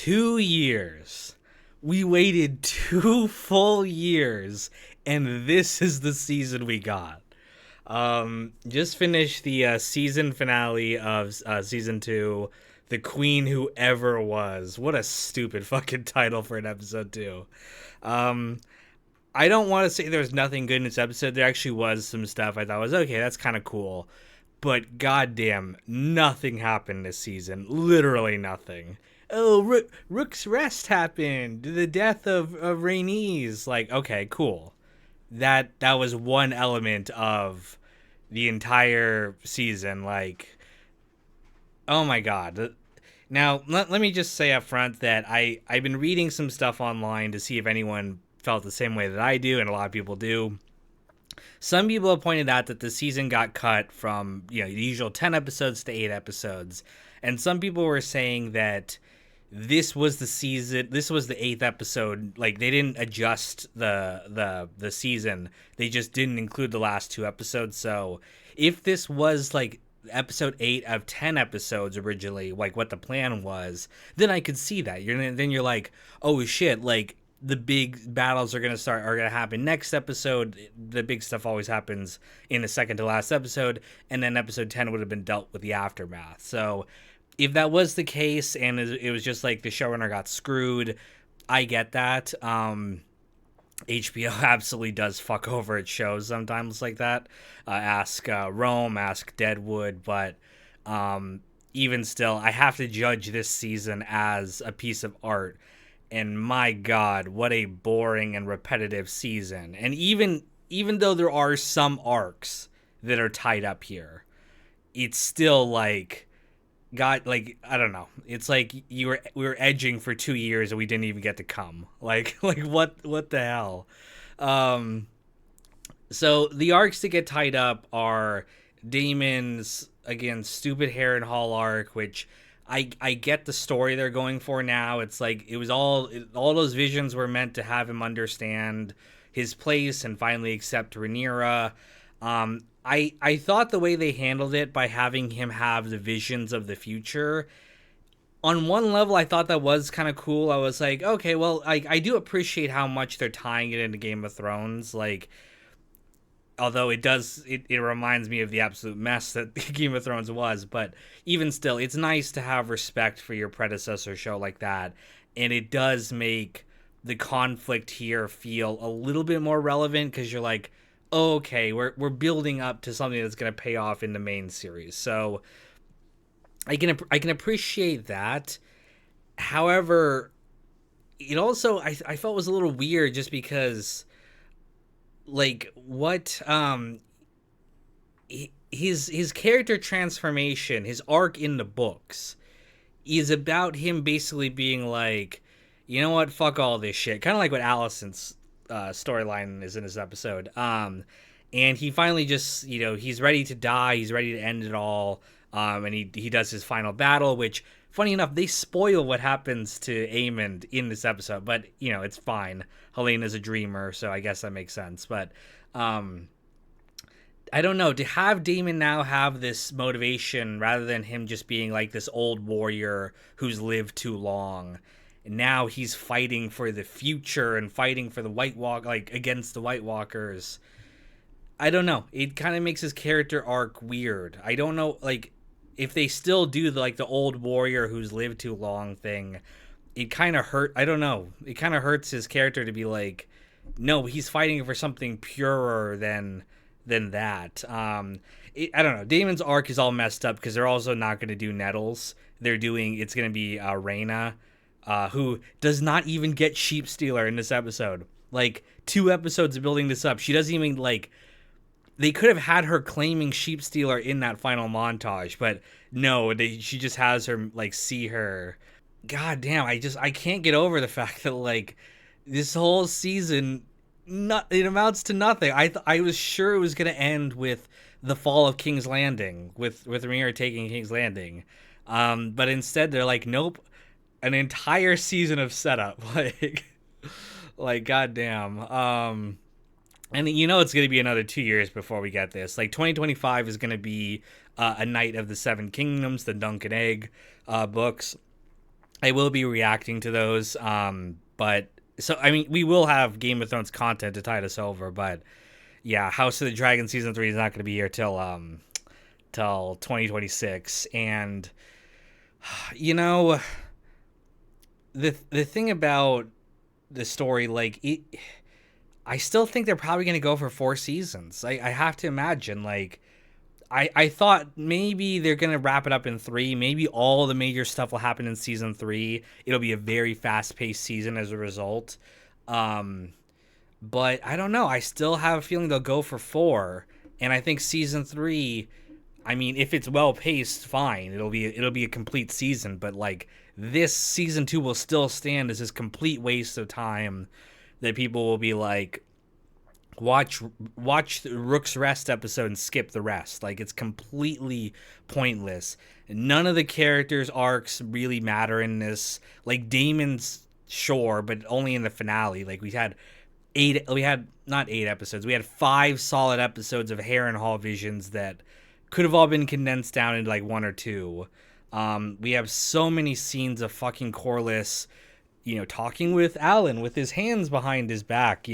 2 years. We waited 2 full years, and this is the season we got. Just finished the season finale of season 2, The Queen Who Ever Was. What a stupid fucking title for an episode 2. Um, I don't want to say there's nothing good in this episode. There actually was some stuff I thought was okay, that's kind of cool. But goddamn, nothing happened this season. Literally nothing. Oh, Rook's Rest happened. The death of Rhaenys. Like, okay, cool. That was one element of the entire season. Like, oh my god. Now, let me just say up front that I've been reading some stuff online to see if anyone felt the same way that I do, and a lot of people do. Some people have pointed out that the season got cut from, the usual 10 episodes to 8 episodes. And some people were saying that this was the season, this was the 8th episode. Like, they didn't adjust the season. They just didn't include the last 2 episodes. So if this was like episode 8 of 10 episodes originally, like what the plan was, then I could see that. Then you're like, oh shit, like, the big battles are gonna happen next episode. The big stuff always happens in the second to last episode, and then episode 10 would have been dealt with the aftermath. So if that was the case and it was just like the showrunner got screwed, I get that. HBO absolutely does fuck over its shows sometimes like that. Ask Rome, ask Deadwood, but even still, I have to judge this season as a piece of art. And my god, what a boring and repetitive season. And even though there are some arcs that are tied up here, it's still like, God, like, I don't know. It's like we were edging for 2 years and we didn't even get to come. Like what the hell? So the arcs that get tied up are Daemon's, again, stupid Harrenhal arc, which I get the story they're going for now. It's like it was all those visions were meant to have him understand his place and finally accept Rhaenyra. I thought the way they handled it by having him have the visions of the future, on one level, I thought that was kind of cool. I was like, okay, well, I do appreciate how much they're tying it into Game of Thrones. Like, although it reminds me of the absolute mess that Game of Thrones was, but even still, it's nice to have respect for your predecessor show like that, and it does make the conflict here feel a little bit more relevant, because you're like, oh, okay, we're building up to something that's going to pay off in the main series, so I can appreciate that. However, it also I felt was a little weird, just because, like, what his character transformation, his arc in the books is about him basically being like, you know what, fuck all this shit, kind of like what Allison's storyline is in this episode. And he finally just, he's ready to die, he's ready to end it all. And he does his final battle, which, funny enough, they spoil what happens to Aemond in this episode, but, it's fine. Helena's a dreamer, so I guess that makes sense. But I don't know, to have Daemon now have this motivation rather than him just being like this old warrior who's lived too long. And now he's fighting for the future and fighting for the against the White Walkers. I don't know. It kind of makes his character arc weird. I don't know, like, if they still do the old warrior who's lived too long thing, it kind of hurt. I don't know. It kind of hurts his character to be like, no, he's fighting for something purer than that. I don't know. Daemon's arc is all messed up because they're also not going to do Nettles. It's going to be Rhaena, who does not even get Sheep Stealer in this episode. Like, 2 episodes of building this up. She doesn't even, like, they could have had her claiming Sheep Stealer in that final montage, but no, she just has her, like, see her. God damn, I can't get over the fact that, like, this whole season, it amounts to nothing. I was sure it was going to end with the fall of King's Landing, with Rhaenyra taking King's Landing. But instead they're like, nope, an entire season of setup. Like goddamn. And it's going to be another 2 years before we get this. Like, 2025 is going to be A Night of the Seven Kingdoms, the Dunk and Egg books. I will be reacting to those. But so I mean, we will have Game of Thrones content to tide us over. But yeah, House of the Dragon season 3 is not going to be here till 2026. And you know, the thing about the story, like I still think they're probably going to go for 4 seasons. I have to imagine, like, I thought maybe they're going to wrap it up in 3. Maybe all the major stuff will happen in season 3. It'll be a very fast paced season as a result. Um, but I don't know. I still have a feeling they'll go for 4. And I think season 3, I mean, if it's well paced, fine. It'll be a complete season. But like this season 2 will still stand as this complete waste of time that people will be like, watch the Rook's Rest episode and skip the rest. Like it's completely pointless. None of the characters' arcs really matter in this. Like Damon's sure, but only in the finale. Like we had not 8 episodes. We had 5 solid episodes of Harrenhal visions that could have all been condensed down into like 1 or 2. We have so many scenes of fucking Corlys, talking with Alan with his hands behind his back,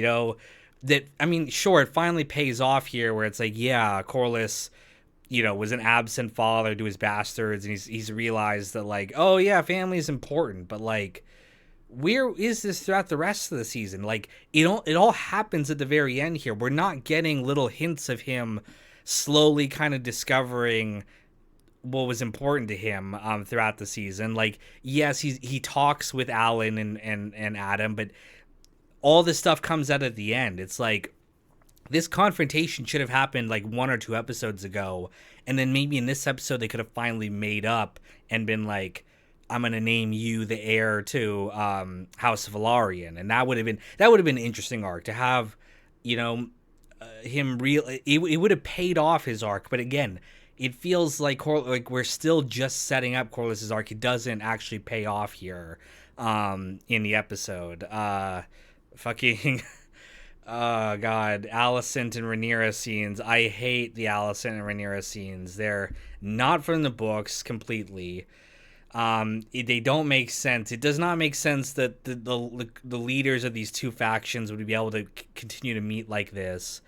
that, I mean, sure, it finally pays off here where it's like, yeah, Corlys, was an absent father to his bastards, and he's realized that, like, oh yeah, family is important, but like, where is this throughout the rest of the season? Like, it all happens at the very end here. We're not getting little hints of him slowly kind of discovering what was important to him throughout the season. Like, yes, he talks with Alan and Adam, but all this stuff comes out at the end. It's like this confrontation should have happened like 1 or 2 episodes ago, and then maybe in this episode they could have finally made up and been like, I'm gonna name you the heir to House of Valarian, and that would have been an interesting arc to have, him real. It would have paid off his arc, but again, it feels like we're still just setting up Corlys's arc. It doesn't actually pay off here in the episode. Fucking oh god, Alicent and Rhaenyra scenes. I hate the Alicent and Rhaenyra scenes. They're not from the books completely. They don't make sense. It does not make sense that the leaders of these two factions would be able to continue to meet like this.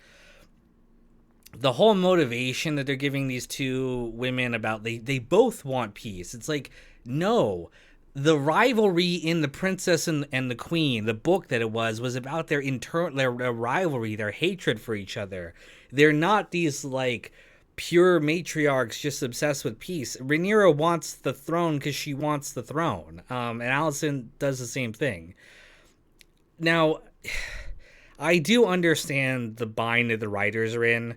The whole motivation that they're giving these two women about they both want peace. It's like, no. The rivalry in The Princess and the Queen, the book that it was about their rivalry, their hatred for each other. They're not these like pure matriarchs just obsessed with peace. Rhaenyra wants the throne because she wants the throne, and Alicent does the same thing. Now, I do understand the bind that the writers are in.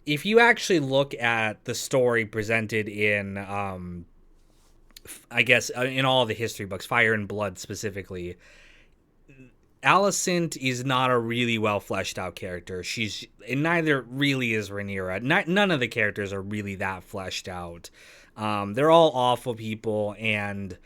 If you actually look at the story presented in I guess in all the history books, Fire and Blood specifically, Alicent is not a really well fleshed out character. And neither really is Rhaenyra. None of the characters are really that fleshed out. They're all awful people, and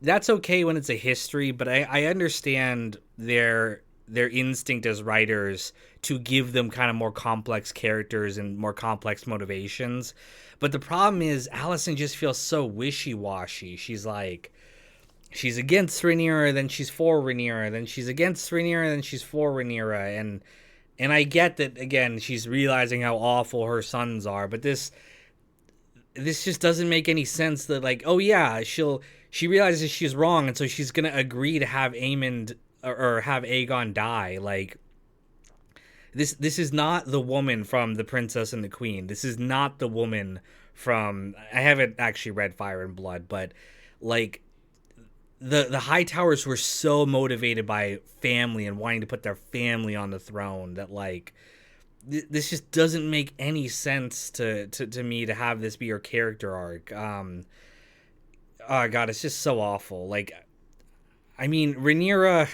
that's okay when it's a history. But I understand their instinct as writers to give them kind of more complex characters and more complex motivations. But the problem is Alicent just feels so wishy-washy. She's like, she's against Rhaenyra, then she's for Rhaenyra, then she's against Rhaenyra, then she's for Rhaenyra, and I get that, again, she's realizing how awful her sons are, but this just doesn't make any sense that, like, oh yeah, she realizes she's wrong, and so she's gonna agree to have Aemond or have Aegon die. Like, this is not the woman from The Princess and the Queen. This is not the woman from, I haven't actually read Fire and Blood, but like the Hightowers were so motivated by family and wanting to put their family on the throne that like this just doesn't make any sense to me to have this be her character arc. Oh god, it's just so awful. Like, I mean, Rhaenyra,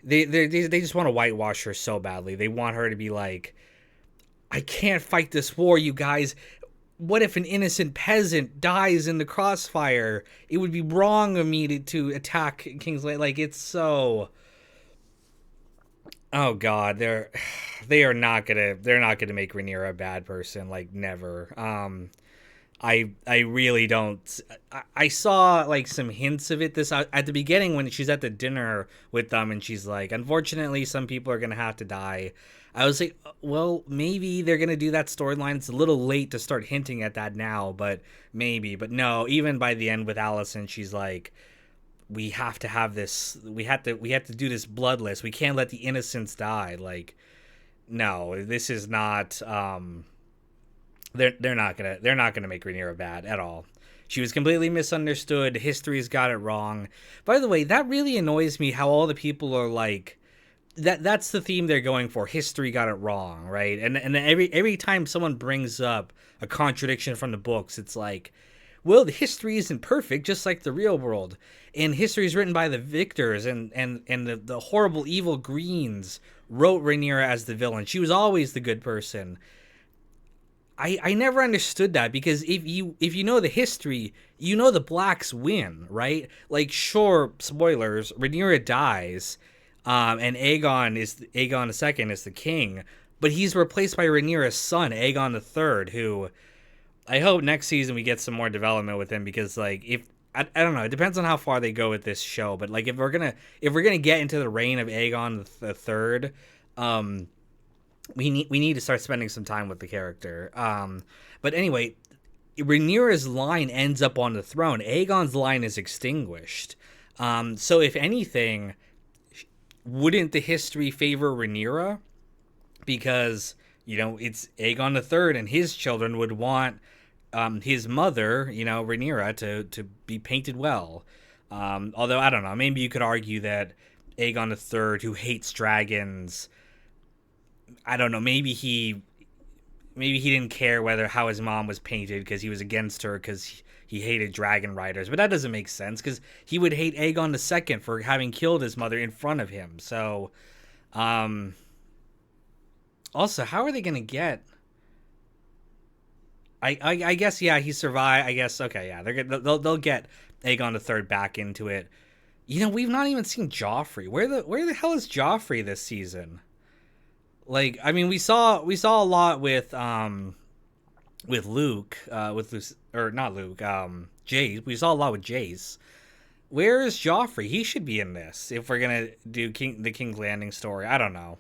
they just want to whitewash her so badly. They want her to be like, I can't fight this war, you guys. What if an innocent peasant dies in the crossfire? It would be wrong of me to attack King's Landing. Like, it's so... Oh god, they're not gonna make Rhaenyra a bad person, like, never. I really don't. I saw like some hints of it this at the beginning when she's at the dinner with them and she's like, unfortunately, some people are gonna have to die. I was like, well, maybe they're gonna do that storyline. It's a little late to start hinting at that now, but maybe. But no, even by the end with Allison, she's like, we have to have this. We have to do this bloodless. We can't let the innocents die. Like, no, this is not. They're not gonna make Rhaenyra bad at all. She was completely misunderstood. History's got it wrong. By the way, that really annoys me how all the people are like that's the theme they're going for. History got it wrong, right? And every time someone brings up a contradiction from the books, it's like, well, the history isn't perfect, just like the real world. And history is written by the victors, and the horrible evil Greens wrote Rhaenyra as the villain. She was always the good person. I never understood that because if you know the history, you know the blacks win, right? Like, sure, spoilers, Rhaenyra dies, and Aegon II is the king, but he's replaced by Rhaenyra's son, Aegon III, who I hope next season we get some more development with him because like if I don't know, it depends on how far they go with this show, but like if we're gonna get into the reign of Aegon the Third, we need to start spending some time with the character. But anyway, Rhaenyra's line ends up on the throne. Aegon's line is extinguished. So if anything, wouldn't the history favor Rhaenyra? Because it's Aegon the Third, and his children would want his mother, Rhaenyra, to be painted well. Although I don't know, maybe you could argue that Aegon the Third, who hates dragons, I don't know. Maybe he didn't care how his mom was painted because he was against her because he hated dragon riders. But that doesn't make sense because he would hate Aegon II for having killed his mother in front of him. So, also, how are they gonna get? I guess yeah, he survived. I guess okay, yeah, they'll get Aegon III back into it. We've not even seen Joffrey. Where the hell is Joffrey this season? Like, I mean, we saw a lot with Luke, or not Luke, Jace. We saw a lot with Jace. Where is Joffrey? He should be in this if we're gonna do the King's Landing story. I don't know.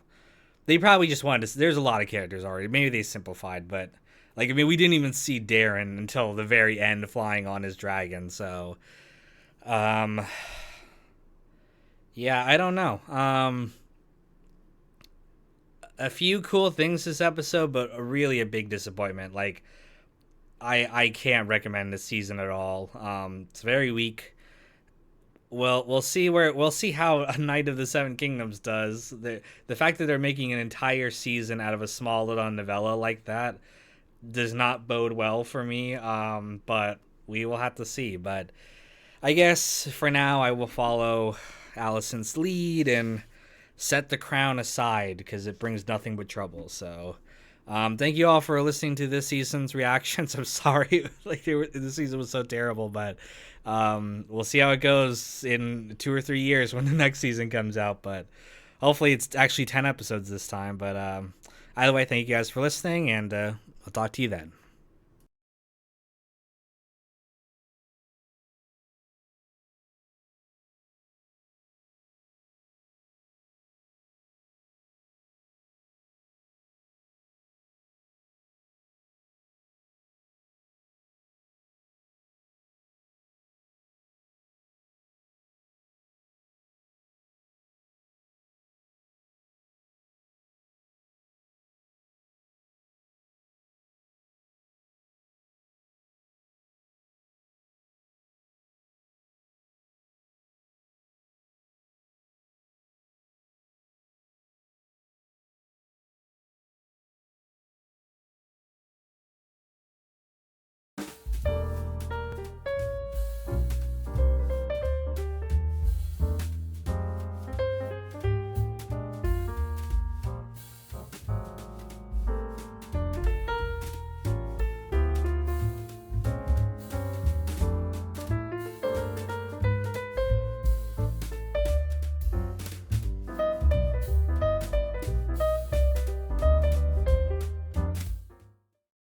They probably just wanted to. There's a lot of characters already. Maybe they simplified, but like I mean, we didn't even see Darren until the very end, flying on his dragon. So, yeah, I don't know. A few cool things this episode, but really a big disappointment. Like, I can't recommend this season at all. It's very weak. Well, we'll see how A Knight of the Seven Kingdoms does. The fact that they're making an entire season out of a small little novella like that does not bode well for me. But we will have to see. But I guess for now I will follow Allison's lead and set the crown aside because it brings nothing but trouble. So, thank you all for listening to this season's reactions. I'm sorry, this season was so terrible, but we'll see how it goes in 2 or 3 years when the next season comes out. But hopefully, it's actually 10 episodes this time. But either way, thank you guys for listening, and I'll talk to you then.